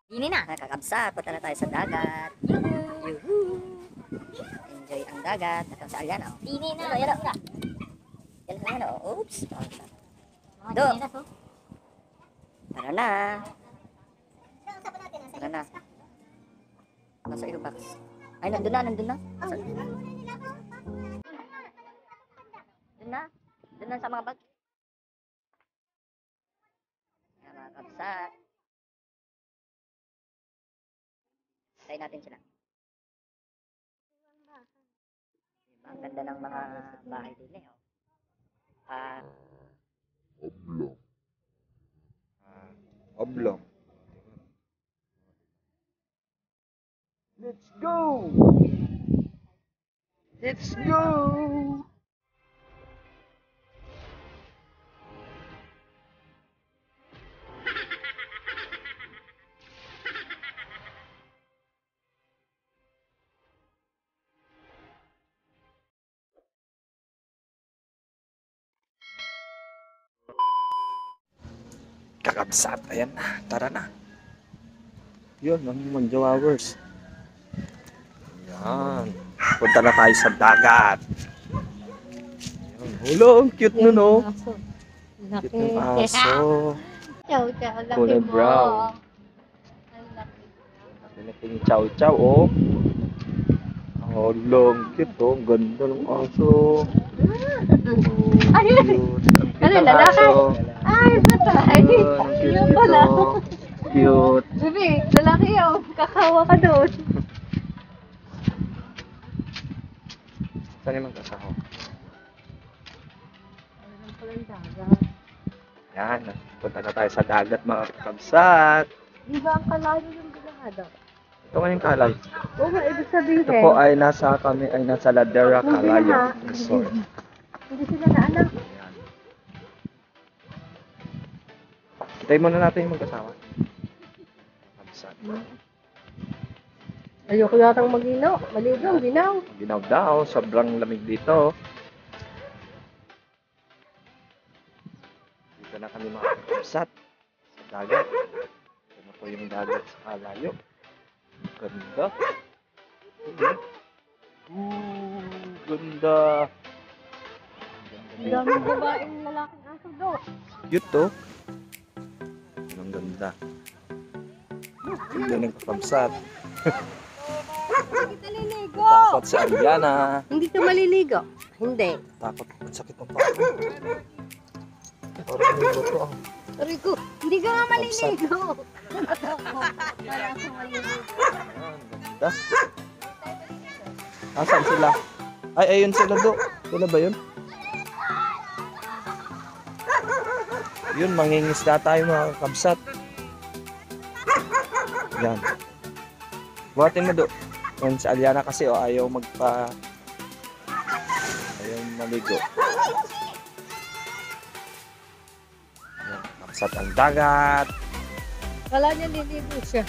Ini na. Nakakabsat, punta na tayo sa dagat. Yuhu! Enjoy ang dagat. Ito sa Aliana. Ini na. Yan Yan na. Yan na yan. Oops. Mga Do. chinelas, oh. Tara na. Tara na. Nasa iyo box. Ay, nandun na. Nandun na. Doon na. Doon na sa mga bag. Yan, mga kabsat. Tayo natin sila. Diba? Ang ganda ng mga bahay din eh. Oblong. Let's go! Let's go! Kakabsat, ayan na, tara na. Yun, ang mag-jawawers. Yan, punta na tayo sa dagat. Yan, hulo, ang cute nun, no? Laki. Cute ng aso. Chow, chow. Laki Kulay mo. brown. Ang laki. Pinating chow-chow, oh. Hulo, ang cute, oh. Ang ganda ng aso. Ano yun? Cute. Ang Ano, cute ng lalaki? aso. Ay, patay. Yun, ang cute Yun nito. pala. Cute. Bebe, lalaki yun. Kakawa ka doon. Saan yung magkasaho? Ano pala yung dagat? Yan, punta na tayo sa dagat mga kabsat. Di ba ang kalayo yung bilahada? Ito nga yung kalay. Oo nga, ibig sabihin. Ito po ay kami ay nasa Ladera Calayo Resort. Hindi sila naanak. Yan. Hintay muna natin yung magkasawa. Kabsat. Ayoko yatang maginaw. Maligaw, ginaw. Ginaw daw, sobrang lamig dito. Dito na kami mga kabsat sa dagat. Ito na po yung dagat sa Calayo. Ganda. Ganda. Ang daming babaeng lalaking aso doon. Cute to. Ang ganda. Ganda ng kakabsat. Hindi ka maliligo. Takot si Ariana. Hindi ka maliligo. Hindi. Takot. Ang sakit ng pako. Parang may buto ah. Aray ko, hindi ka nga Kabsat. maliligo. Parang ako maliligo. Ayan, ganda. Asan sila? Ay, ayun sila do. Sila ba yun? Yun, mangingisda tayo mga kabsat. Yan. Buhatin mo do. Yan si Aliana kasi ayaw ayaw maligo. Yan, kabsat ang dagat. Kala niya liligo siya.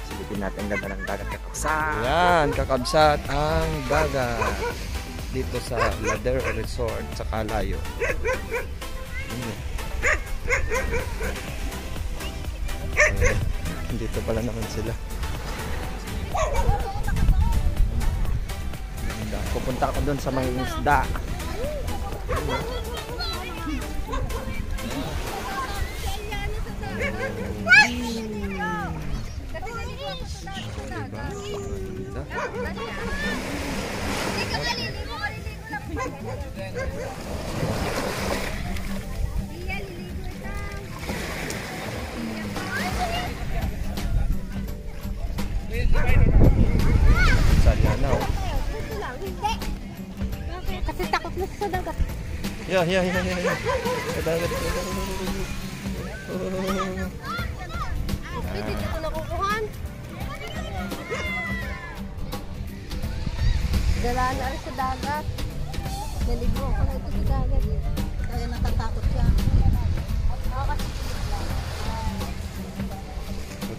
Silipin natin ang ganda ng dagat kakabsat. Yan, kakabsat ang dagat. Dito sa Ladera Resort sa Calayo. Dito pala naman sila. Pupunta ako doon sa mga isda. Sana oh. Kasi takot na sa dagat. Yeah. Hindi dito nakukuhan. Dalaan na rin sa dagat. Naligo ako na ito sa dagat. Kaya natatakot siya.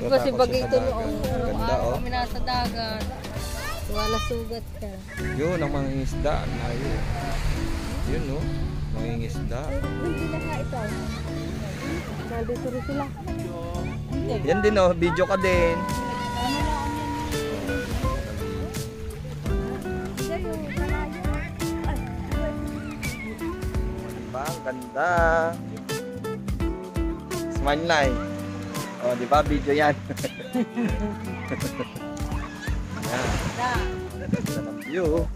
Kasi pag ito noon, Ganda oh. kami nasa dagat. Wala sugat ka. Yun ang mga isda. Layo. Yun no. Mangingisda. Hindi na nga ito. Nandito rin sila. Yan din oh, video ka din. Ano na ang yan? Sa'yo, malayo. Diba? Ang ganda. Smile line. Oh, di ba? Video yan. Yan. Ganda ng view.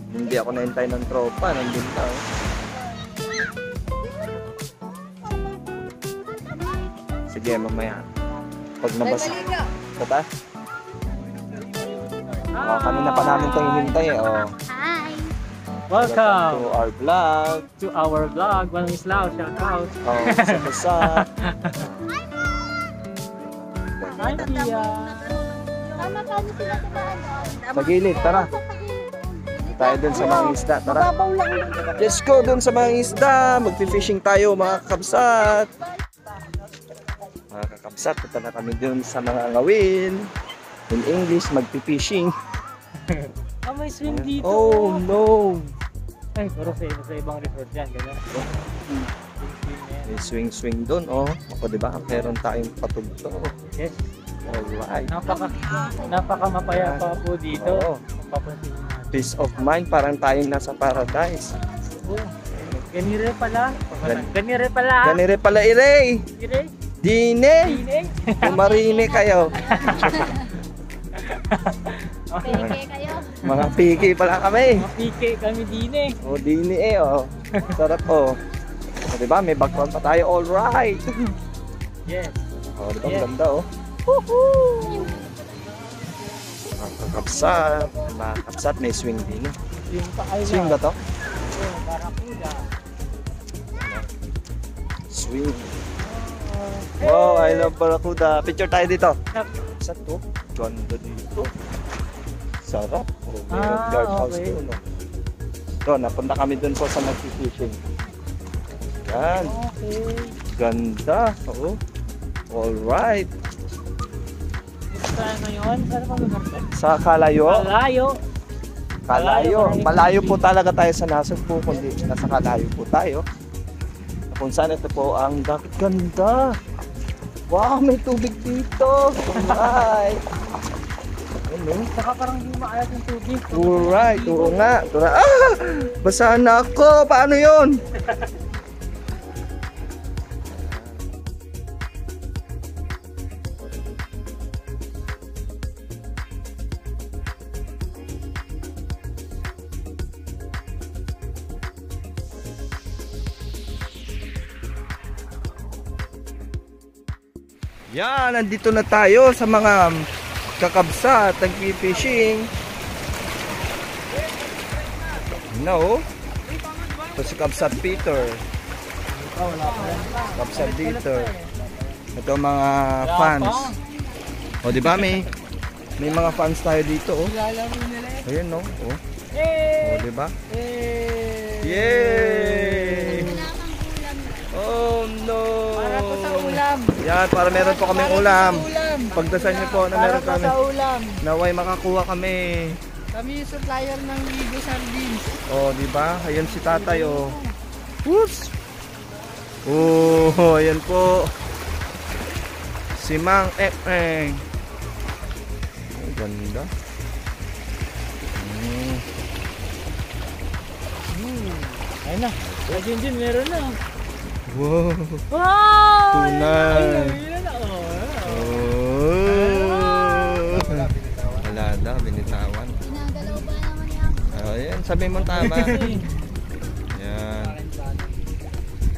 Hindi ako naintay ng tropa. Nandun na. Oh. Sige, mamaya. Pag nabasa. Bata? Oh, kanina pa namin ito hinintay eh. Oh. Hi! Welcome To our vlog. to our vlog. Walang Islao, shout out. Oh, sa Hi, Pia. Tama ka niyo sila sa daan. Sa gilid, tara. Tayo dun sa mga isda, tara. Babaw lang dun. Let's go dun sa mga isda. Magpi-fishing tayo mga kakabsat. Mga kakabsat, punta na kami dun sa mga ngawin. In English, magpi-fishing. Ah, may swim dito. Oh no! Ay, pero sa ibang resort yan, gano'n. May swing-swing dun, oh. Ako, diba? Meron tayong patugtog. Yes. Alright. Napaka mapayapa po dito. Oo. Kung papansin natin. Peace of mind, parang tayong nasa paradise. Oh, ganire pala. Gan- Ganire pala. Ganire pala, Irey! Ganire. Dine! Dine. Kumarine kayo. Peke kayo. Mga piki pala kami. Mga PK kami dine. O, dini eh, oh. Sarap, oh. O, diba? May background pa tayo. Alright. Yes. O, diba? Ang Yeah. ganda, oh. Mga kakapsat, may swing din. Eh. Yung pa ay Swing ba to? Barakuda. Swing. Wow, I love Barracuda. Picture tayo dito. Sa to? Ganda dito. Sarap. Oh, may guardhouse okay. doon. Oh. So, napunta kami dun po sa nag-fishing. Yan. Okay. Ganda. Oo. Alright. Dito tayo ngayon. Saan pa lugar to? Sa Kalayo. Malayo. Kalayo. Malayo po talaga tayo sa Nasugbu, kundi nasa Kalayo po tayo. Kung saan ito po ang dagat ganda. Wow, may tubig dito. Alright. Ano? Saka parang hindi maalat yung tubig. Alright, oo nga. Ah! Basahan na ako. Paano yun? Yan, nandito na tayo sa mga kakabsat, nag-fishing. No. Ito si Kabsat Peter. Kabsat Peter. Ito mga fans. O, di ba may mga fans tayo dito, oh. Ayun, no. Oh. O, di ba? Yay! Oh, no. Para po sa ulam. Yan, para meron po kaming ulam. Pagdasan niyo po na meron kami. ulam. Naway makakuha kami. Kami yung supplier ng Ligo Sardines. Oh, di ba? Ayun si Tatay, oh. Whoops. Oh, ayan po. Si Mang Epeng. Ang ganda. Ayun na. Ay, Junjun, meron na. Wow. Wow! Tunay. Ayun na. Oh. Wala daw, binitawan. Ginagalaw pa naman yan. Oh, ayan, sabi mo tama. Yan.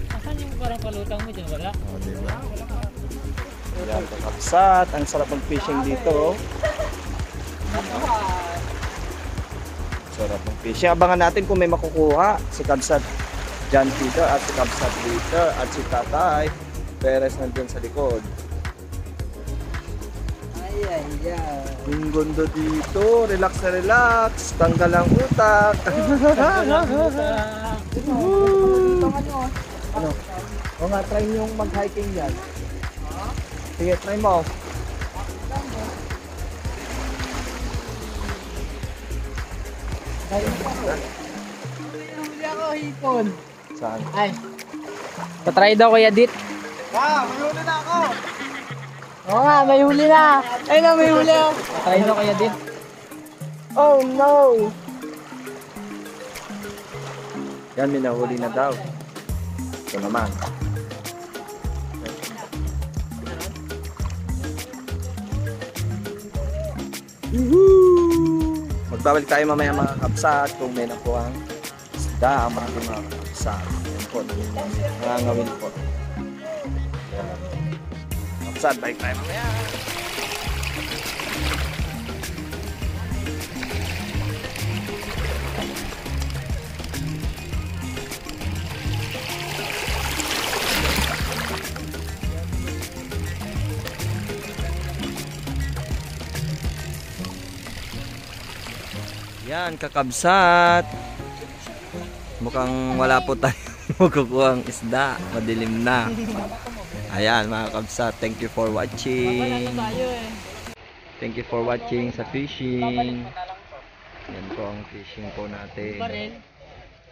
Asan yung parang palutang mo dyan? Wala? Oh, di ba? Yan, kakabsat. Ang sarap mag-fishing dito. Sarap mag-fishing. Abangan natin kung may makukuha. Si Kabsat John Peter at si Kabsat Peter at si Tatay Perez nandun sa likod. Ang ganda dito. Relax na relax. Tanggal ang utak. Ano? O nga, try nyo yung mag-hiking dyan. Sige, try mo. Hindi ako hipon. Saan? Ay. Patry daw kaya dit. Oo nga, may huli na. Ayun na, may huli. Try nyo kaya din. Oh no! Yan, may nahuli na daw. Ito naman. Woohoo! Magbabalik tayo mamaya mga kabsat kung may nakuhang isda ang mga kabsat. Yan po, nangangawin po. Yan. Kabsat, balik tayo mamaya. Yan, kakabsat. Mukhang wala po tayo makukuhang isda. Madilim na. Ayan, mga kabsat. Thank you for watching. Thank you for watching sa fishing. Yan po ang fishing po natin.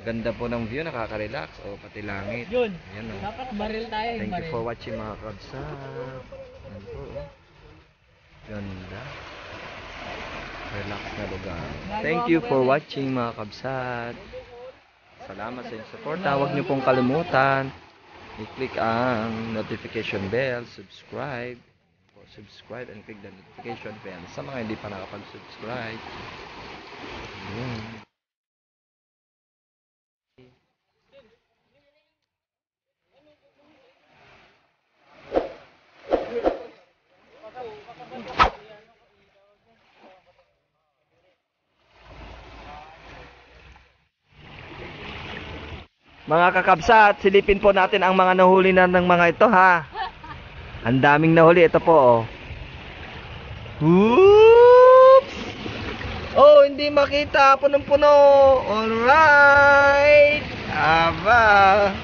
Ganda po ng view, nakaka-relax. O, pati langit. Yun. Yan, o. Dapat baril tayo. Thank you for watching mga kabsat. Yan po, o. Ganda. Relax na lugar. Thank you for watching mga kabsat. Salamat sa inyong support. Huwag niyo pong kalimutan i-click ang notification bell, subscribe, and click the notification bell sa mga hindi pa nakapag-subscribe. Mga kakabsat, silipin po natin ang mga nahuli na ng mga ito, ha. Ang daming nahuli. Ito po, oh. Oops! Oh, hindi makita. Punong-puno. Alright. Aba.